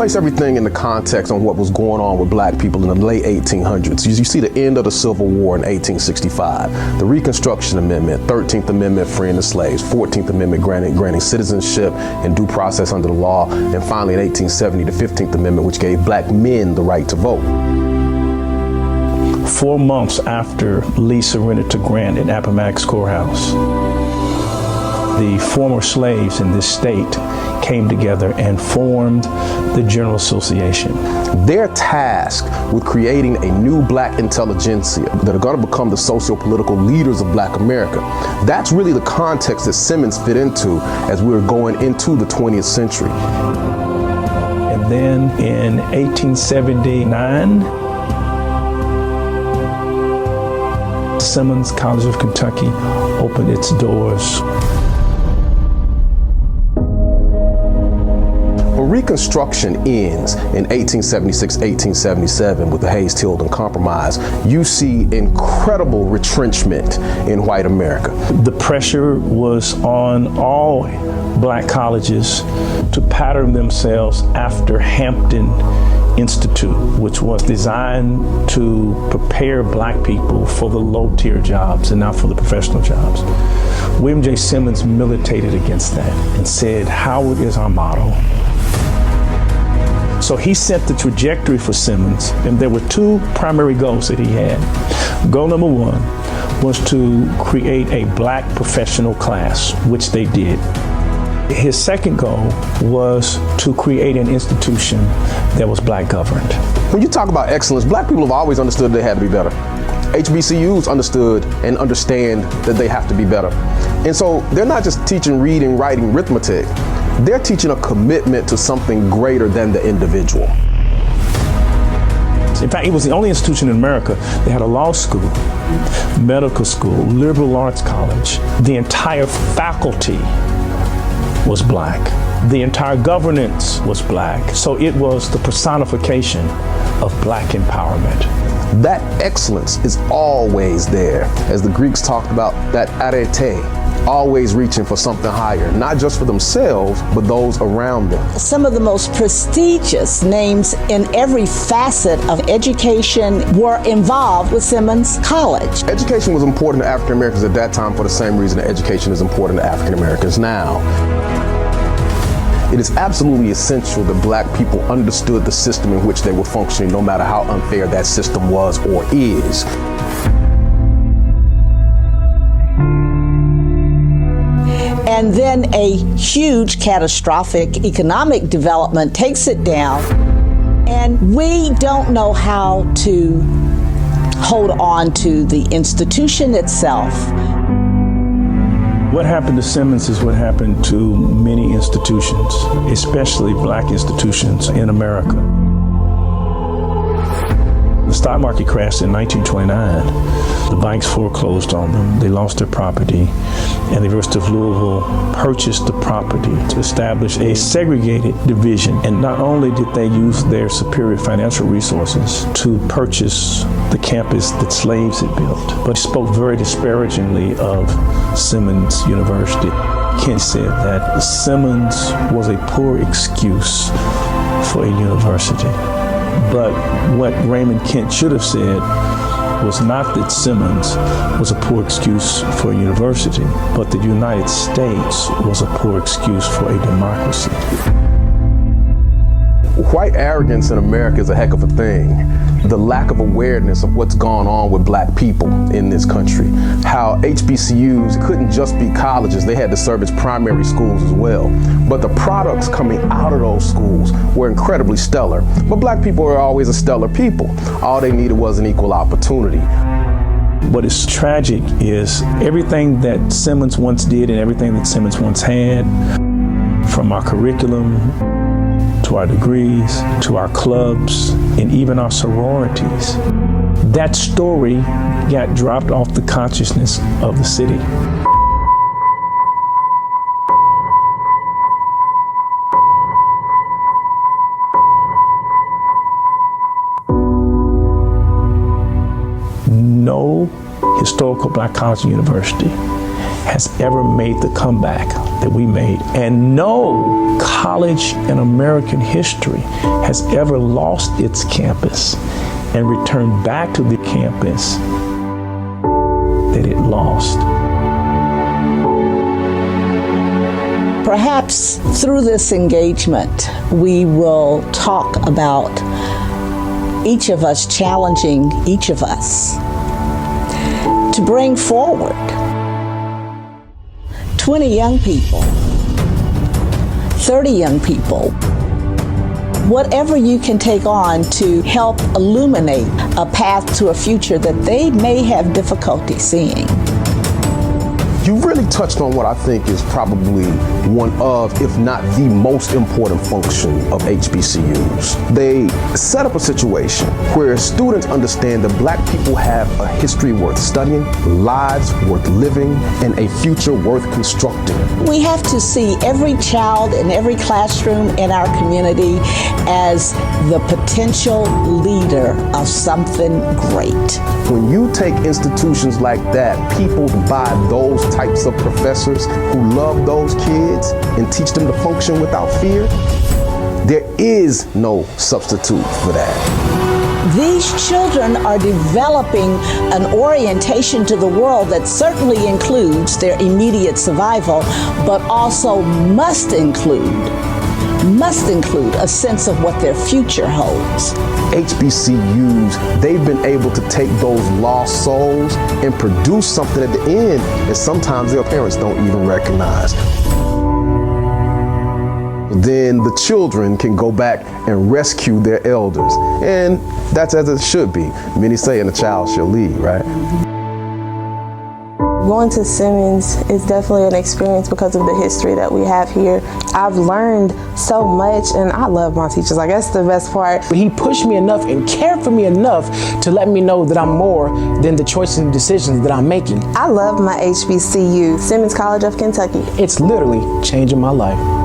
place everything in the context on what was going on with black people in the late 1800s. You see the end of the Civil War in 1865, the Reconstruction Amendment, 13th Amendment freeing the slaves, 14th Amendment granting citizenship and due process under the law, and finally in 1870, the 15th Amendment, which gave black men the right to vote. 4 months after Lee surrendered to Grant at Appomattox Courthouse, the former slaves in this state came together and formed the General Association. They're tasked with creating a new black intelligentsia that are going to become the socio-political leaders of black America. That's really the context that Simmons fit into as we were going into the 20th century. And then in 1879, Simmons College of Kentucky opened its doors. When Reconstruction ends in 1876, 1877 with the Hayes-Tilden Compromise, you see incredible retrenchment in white America. The pressure was on all black colleges to pattern themselves after Hampton Institute, which was designed to prepare black people for the low-tier jobs and not for the professional jobs. William J. Simmons militated against that and said, Howard is our model. So he set the trajectory for Simmons, and there were 2 primary goals that he had. Goal number 1 was to create a black professional class, which they did. His second goal was to create an institution that was black governed. When you talk about excellence, black people have always understood they had to be better. HBCUs understood and understand that they have to be better. And so they're not just teaching reading, writing, arithmetic. They're teaching a commitment to something greater than the individual. In fact, it was the only institution in America that had a law school, medical school, liberal arts college. The entire faculty was black. The entire governance was black. So it was the personification of black empowerment. That excellence is always there. As the Greeks talked about, that arete, always reaching for something higher, not just for themselves, but those around them. Some of the most prestigious names in every facet of education were involved with Simmons College. Education was important to African Americans at that time for the same reason that education is important to African Americans now. It is absolutely essential that black people understood the system in which they were functioning, no matter how unfair that system was or is. And then a huge catastrophic economic development takes it down, and we don't know how to hold on to the institution itself. What happened to Simmons is what happened to many institutions, especially black institutions in America. The stock market crashed in 1929. The banks foreclosed on them. They lost their property. And the University of Louisville purchased the property to establish a segregated division. And not only did they use their superior financial resources to purchase the campus that slaves had built, but spoke very disparagingly of Simmons University. Kent said that Simmons was a poor excuse for a university. But what Raymond Kent should have said was not that Simmons was a poor excuse for a university, but the United States was a poor excuse for a democracy. White arrogance in America is a heck of a thing. The lack of awareness of what's gone on with black people in this country. How HBCUs couldn't just be colleges, they had to serve as primary schools as well. But the products coming out of those schools were incredibly stellar. But black people are always a stellar people. All they needed was an equal opportunity. What is tragic is everything that Simmons once did and everything that Simmons once had, from our curriculum, to our degrees, to our clubs, and even our sororities. That story got dropped off the consciousness of the city. No historical black college and university has ever made the comeback that we made. And no college in American history has ever lost its campus and returned back to the campus that it lost. Perhaps through this engagement, we will talk about each of us challenging each of us to bring forward 20 young people, 30 young people, whatever you can take on to help illuminate a path to a future that they may have difficulty seeing. You really touched on what I think is probably one of, if not the most important function of HBCUs. They set up a situation where students understand that black people have a history worth studying, lives worth living, and a future worth constructing. We have to see every child in every classroom in our community as the potential leader of something great. When you take institutions like that, people buy those types of professors who love those kids and teach them to function without fear, there is no substitute for that. These children are developing an orientation to the world that certainly includes their immediate survival, but also must include a sense of what their future holds. HBCUs, they've been able to take those lost souls and produce something at the end that sometimes their parents don't even recognize. Then the children can go back and rescue their elders. And that's as it should be. Many say, and a child shall lead, right? Going to Simmons is definitely an experience because of the history that we have here. I've learned so much, and I love my teachers. Like, that's the best part. He pushed me enough and cared for me enough to let me know that I'm more than the choices and decisions that I'm making. I love my HBCU, Simmons College of Kentucky. It's literally changing my life.